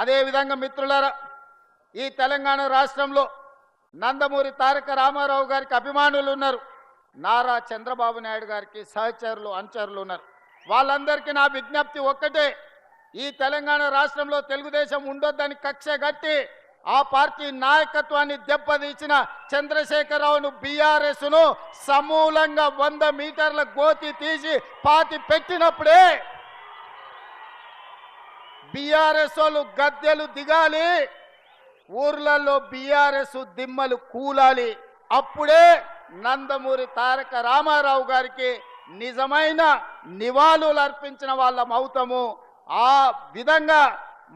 అదే విధంగా మిత్రులారా, ఈ తెలంగాణ రాష్ట్రంలో నందమూరి తారక రామారావు గారికి అభిమానులు ఉన్నారు, నారా చంద్రబాబు నాయుడు గారికి సహచరులు అనుచరులు ఉన్నారు. వాళ్ళందరికీ నా విజ్ఞప్తి ఒక్కటే, ఈ తెలంగాణ రాష్ట్రంలో తెలుగుదేశం ఉండొద్దని కక్ష గట్టి ఆ పార్టీ నాయకత్వాన్ని దెబ్బతీసిన చంద్రశేఖరరావును బీఆర్ఎస్ను సమూలంగా 100 మీటర్ల గోతి తీసి పాతి పెట్టినప్పుడే బీఆర్ఎస్ వాళ్ళు గద్దెలు దిగాలి, ఊర్లలో బీఆర్ఎస్ దిమ్మలు కూలాలి. అప్పుడే నందమూరి తారక రామారావు గారికి నిజమైన నివాళులు అర్పించిన వాళ్ళం అవుతాము. ఆ విధంగా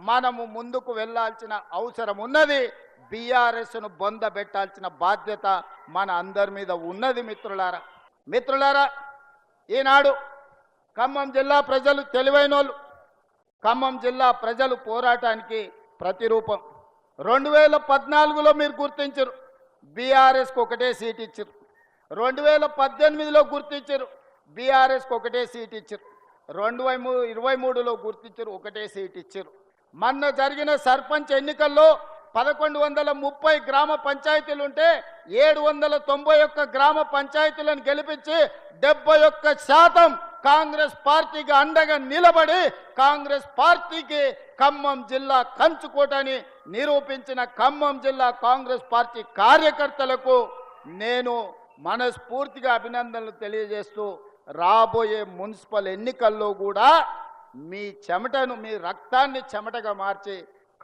మనము ముందుకు వెళ్ళాల్సిన అవసరం ఉన్నది. బీఆర్ఎస్ను బొందబెట్టాల్సిన బాధ్యత మన అందరి మీద ఉన్నది. మిత్రులారా, ఈనాడు ఖమ్మం జిల్లా ప్రజలు తెలివైనోళ్ళు. ఖమ్మం జిల్లా ప్రజలు పోరాటానికి ప్రతిరూపం. 2014లో మీరు గుర్తించరు, బీఆర్ఎస్కి ఒకటే సీట్ ఇచ్చారు. 2018లో గుర్తించారు, బీఆర్ఎస్కి ఒకటే సీట్ ఇచ్చారు. 2023లో గుర్తించారు, ఒకటే సీట్ ఇచ్చారు. మొన్న జరిగిన సర్పంచ్ ఎన్నికల్లో 1130 గ్రామ పంచాయతీలు ఉంటే 791 గ్రామ పంచాయతీలను గెలిపించి 71% కాంగ్రెస్ పార్టీకి అండగా నిలబడి కాంగ్రెస్ పార్టీకి ఖమ్మం జిల్లా కంచుకోటని నిరూపించిన ఖమ్మం జిల్లా కాంగ్రెస్ పార్టీ కార్యకర్తలకు నేను మనస్ఫూర్తిగా అభినందనలు తెలియజేస్తూ, రాబోయే మున్సిపల్ ఎన్నికల్లో కూడా మీ చెమటను, మీ రక్తాన్ని చెమటగా మార్చి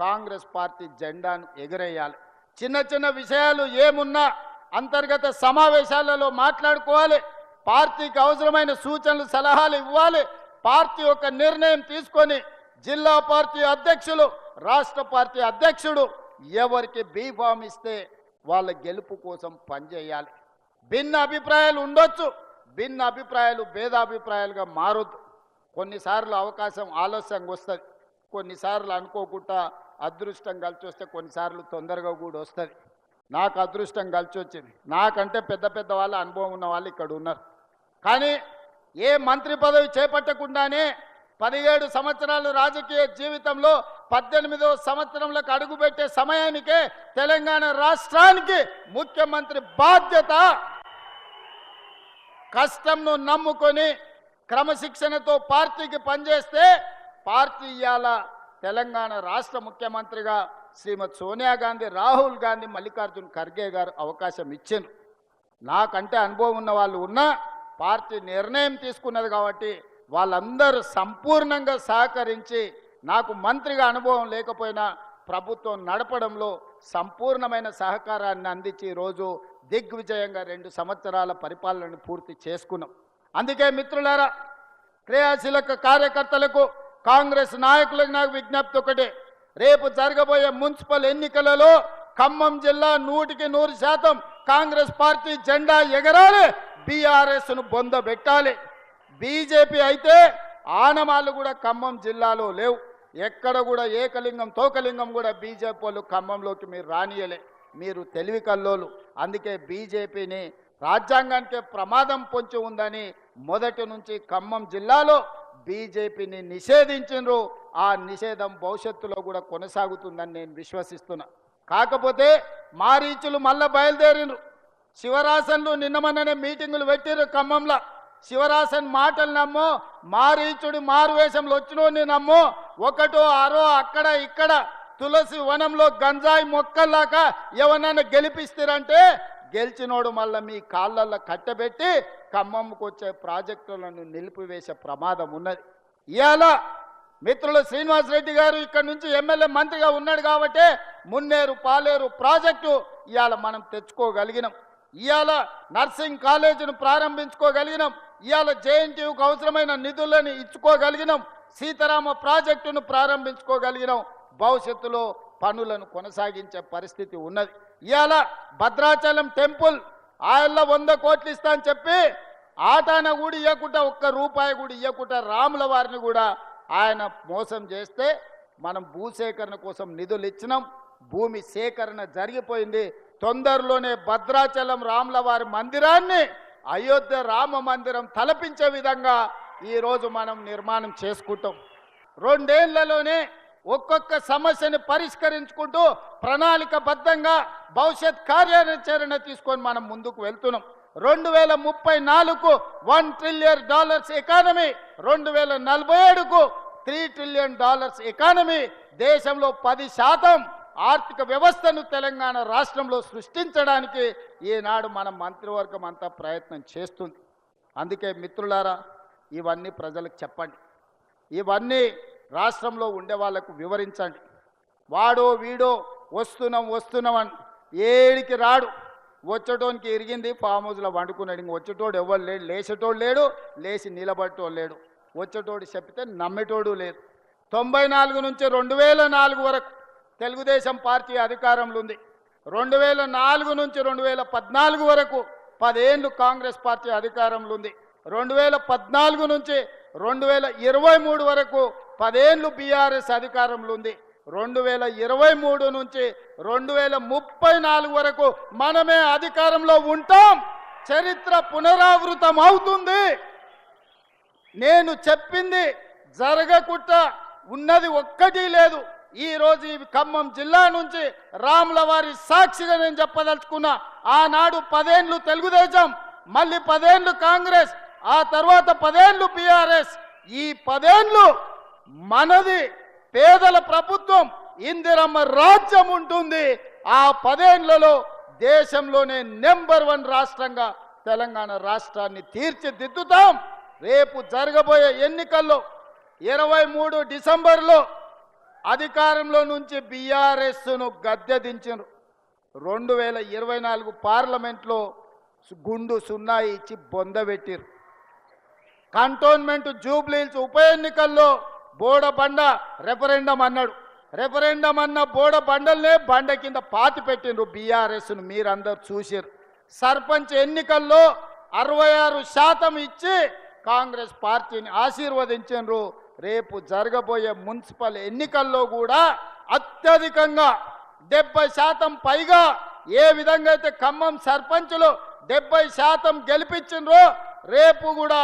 కాంగ్రెస్ పార్టీ జెండాను ఎగరేయాలి. చిన్న చిన్న విషయాలు ఏమున్నా అంతర్గత సమావేశాలలో మాట్లాడుకోవాలి. పార్టీకి అవసరమైన సూచనలు, సలహాలు ఇవ్వాలి. పార్టీ ఒక నిర్ణయం తీసుకొని జిల్లా పార్టీ అధ్యక్షులు, రాష్ట్ర పార్టీ అధ్యక్షుడు ఎవరికి బీఫామ్ ఇస్తే వాళ్ళ గెలుపు కోసం పనిచేయాలి. భిన్న అభిప్రాయాలు ఉండొచ్చు, భిన్న అభిప్రాయాలు భేదాభిప్రాయాలుగా మారొద్దు. కొన్నిసార్లు అవకాశం ఆలస్యంగా వస్తుంది, కొన్నిసార్లు అనుకోకుండా అదృష్టం కలిసి వస్తే, కొన్నిసార్లు తొందరగా కూడా వస్తుంది. నాకు అదృష్టం కలిసి వచ్చింది. నాకంటే పెద్ద పెద్ద వాళ్ళ అనుభవం ఉన్న వాళ్ళు ఇక్కడ ఉన్నారు. కానీ ఏ మంత్రి పదవి చేపట్టకుండానే 17 సంవత్సరాలు రాజకీయ జీవితంలో 18వ సంవత్సరంలోకి అడుగుపెట్టే సమయానికే తెలంగాణ రాష్ట్రానికి ముఖ్యమంత్రి బాధ్యత. కష్టంను నమ్ముకొని క్రమశిక్షణతో పార్టీకి పనిచేస్తే పార్టీ ఇవాళ తెలంగాణ రాష్ట్ర ముఖ్యమంత్రిగా శ్రీమతి సోనియా గాంధీ, రాహుల్ గాంధీ, మల్లికార్జున్ ఖర్గే గారు అవకాశం ఇచ్చారు. నాకంటే అనుభవం ఉన్న వాళ్ళు ఉన్నా పార్టీ నిర్ణయం తీసుకున్నది కాబట్టి వాళ్ళందరూ సంపూర్ణంగా సహకరించి, నాకు మంత్రిగా అనుభవం లేకపోయినా ప్రభుత్వం నడపడంలో సంపూర్ణమైన సహకారాన్ని అందించి ఈరోజు దిగ్విజయంగా 2 సంవత్సరాల పరిపాలనను పూర్తి చేసుకున్నాం. అందుకే మిత్రులారా, క్రియాశీలక కార్యకర్తలకు, కాంగ్రెస్ నాయకులకు నాకు విజ్ఞప్తి ఒకటే, రేపు జరగబోయే మున్సిపల్ ఎన్నికలలో ఖమ్మం జిల్లా 100% కాంగ్రెస్ పార్టీ జెండా ఎగరాలి, బీఆర్ఎస్ను బొందబెట్టాలి. బీజేపీ అయితే ఆనమాలు కూడా ఖమ్మం జిల్లాలో లేవు. ఎక్కడ కూడా ఏకలింగం తోకలింగం కూడా బీజేపీ వాళ్ళు ఖమ్మంలోకి మీరు రానియలే. మీరు తెలివి కల్లోలు. అందుకే బీజేపీని రాజ్యాంగానికి ప్రమాదం పొంచి ఉందని మొదటి నుంచి ఖమ్మం జిల్లాలో బీజేపీని నిషేధించారు. ఆ నిషేధం భవిష్యత్తులో కూడా కొనసాగుతుందని నేను విశ్వసిస్తున్నా. కాకపోతే మారీచులు మళ్ళా బయలుదేరినరు. శివరాసన్లు నిన్నమన్ననే మీటింగులు పెట్టిరు ఖమ్మంలో. శివరాసన్ మాటలు నమ్మో, మారీచుడి మారువేషంలో వచ్చినోని నమ్మో, ఒకటో ఆరో అక్కడ ఇక్కడ తులసి వనంలో గంజాయి మొక్కల్లాగా ఎవరన్నా గెలిపిస్తారంటే గెలిచినోడు మళ్ళీ మీ కాళ్ళల్లో కట్టబెట్టి ఖమ్మంకు వచ్చే ప్రాజెక్టులను నిలిపివేసే ప్రమాదం ఉన్నది. ఇవాళ మిత్రులు శ్రీనివాసరెడ్డి గారు ఇక్కడ నుంచి ఎమ్మెల్యే మంత్రిగా ఉన్నాడు కాబట్టి మున్నేరు పాలేరు ప్రాజెక్టు ఇవాళ మనం తెచ్చుకోగలిగినాం. ఇవాళ నర్సింగ్ కాలేజీని ప్రారంభించుకోగలిగినాం. ఇవాళ జేఎన్టీయూకు అవసరమైన నిధులను ఇచ్చుకోగలిగినాం. సీతారామ ప్రాజెక్టును ప్రారంభించుకోగలిగినాం. భవిష్యత్తులో పనులను కొనసాగించే పరిస్థితి ఉన్నది. ఇవాళ భద్రాచలం టెంపుల్ ఆయల్లో 100 కోట్లు ఇస్తా అని చెప్పి ఆటాన కూడా ఇవ్వకుండా, ఒక్క రూపాయి కూడా ఇవ్వకుండా రాముల వారిని కూడా ఆయన మోసం చేస్తే మనం భూసేకరణ కోసం నిధులు ఇచ్చినాం. భూమి సేకరణ జరిగిపోయింది. తొందరలోనే భద్రాచలం రాముల వారి మందిరాన్ని అయోధ్య రామ మందిరం తలపించే విధంగా ఈరోజు మనం నిర్మాణం చేసుకుంటాం. రెండేళ్లలోనే ఒక్కొక్క సమస్యని పరిష్కరించుకుంటూ ప్రణాళికబద్ధంగా భవిష్యత్ కార్యాచరణ తీసుకొని మనం ముందుకు వెళ్తున్నాం. 2034కు $1 ట్రిలియన్ ఎకానమీ, 2047కు $3 ట్రిలియన్ ఎకానమీ, దేశంలో 10% ఆర్థిక వ్యవస్థను తెలంగాణ రాష్ట్రంలో సృష్టించడానికి ఈనాడు మన మంత్రివర్గం అంతా ప్రయత్నం చేస్తుంది. అందుకే మిత్రులారా, ఇవన్నీ ప్రజలకు చెప్పండి, ఇవన్నీ రాష్ట్రంలో ఉండే వాళ్ళకు వివరించండి. వాడో వీడో వస్తున్నామని ఏడికి రాడు, వచ్చేటోనికి ఇరిగింది ఫామ్ హౌస్లో వండుకున్నాడు. ఇంక వచ్చేటోడు ఎవరు లేడు, లేచేటోడు లేడు, లేచి నిలబట్టోడు లేడు, వచ్చేటోడు చెప్తే నమ్మేటోడు లేదు. 94 నుంచి 2004 వరకు తెలుగుదేశం పార్టీ అధికారంలో ఉంది. 2004 నుంచి 2014 వరకు 10 ఏళ్ళు కాంగ్రెస్ పార్టీ అధికారంలో ఉంది. 2014 నుంచి 2023 వరకు 10 ఏళ్ళు బీఆర్ఎస్ అధికారంలో ఉంది. 2023 నుంచి 2034 వరకు మనమే అధికారంలో ఉంటాం. చరిత్ర పునరావృతం అవుతుంది. నేను చెప్పింది జరగకుండా ఉన్నది ఒక్కటి లేదు. ఈరోజు ఈ ఖమ్మం జిల్లా నుంచి రాముల వారి సాక్షిగా నేను చెప్పదలుచుకున్నా, ఆనాడు 10 ఏళ్ళు తెలుగుదేశం, మళ్ళీ 10 ఏళ్ళు కాంగ్రెస్, ఆ తర్వాత 10 ఏళ్ళు బీఆర్ఎస్. ఈ 10 ఏళ్ళు మనది పేదల ప్రభుత్వం, ఇందిరమ్మ రాజ్యం ఉంటుంది. ఆ 10 ఏళ్లలో దేశంలోనే నెంబర్ 1 రాష్ట్రంగా తెలంగాణ రాష్ట్రాన్ని తీర్చిదిద్దుతాం. రేపు జరగబోయే ఎన్నికల్లో 23 డిసెంబర్లో అధికారంలో నుంచి బీఆర్ఎస్ను గద్దె దించారు. 2024 పార్లమెంట్లో గుండు సున్నా ఇచ్చి బొందబెట్టారు. కంటోన్మెంట్ జూబ్లీహిల్స్ ఉప ఎన్నికల్లో బోడబండ రెఫరెండం అన్నాడు. రెఫరెండం అన్న బోడబండల్నే బండ కింద పాతి పెట్టిండ్రు బీఆర్ఎస్ను, మీరందరూ చూసారు. సర్పంచ్ ఎన్నికల్లో 66% ఇచ్చి కాంగ్రెస్ పార్టీని ఆశీర్వదించారు. రేపు జరగబోయే మున్సిపల్ ఎన్నికల్లో కూడా అత్యధికంగా 70% పైగా ఏ విధంగా అయితే ఖమ్మం సర్పంచులు 70% గెలిపించిండ్రో రేపు కూడా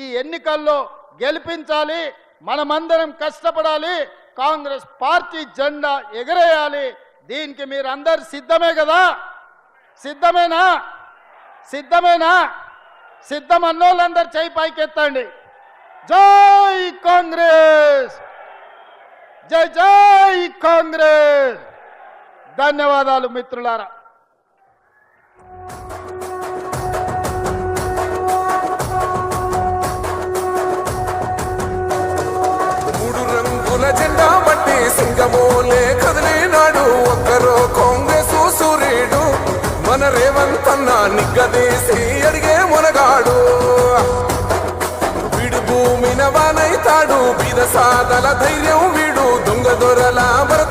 ఈ ఎన్నికల్లో గెలిపించాలి. మనమందరం కష్టపడాలి, కాంగ్రెస్ పార్టీ జెండా ఎగరేయాలి. దీనికి మీరందరు సిద్ధమే కదా? సిద్ధమేనా? సిద్ధం అన్నోళ్ళందరూ చేయి పైకెత్తండి. జై కాంగ్రెస్, జై కాంగ్రెస్. ధన్యవాదాలు మిత్రులారా. జెండా బట్టి సింగమోలే కదిలినాడు ఒక్కరో కాంగ్రెస్ సూర్యుడు, మన రేవంత్ అన్న నిగ్గదీసి అడిగే మునగాడు. వీడు భూమిన వానైతాడు, బీద సాదల ధైర్యం వీడు, దొంగ దొరల భరత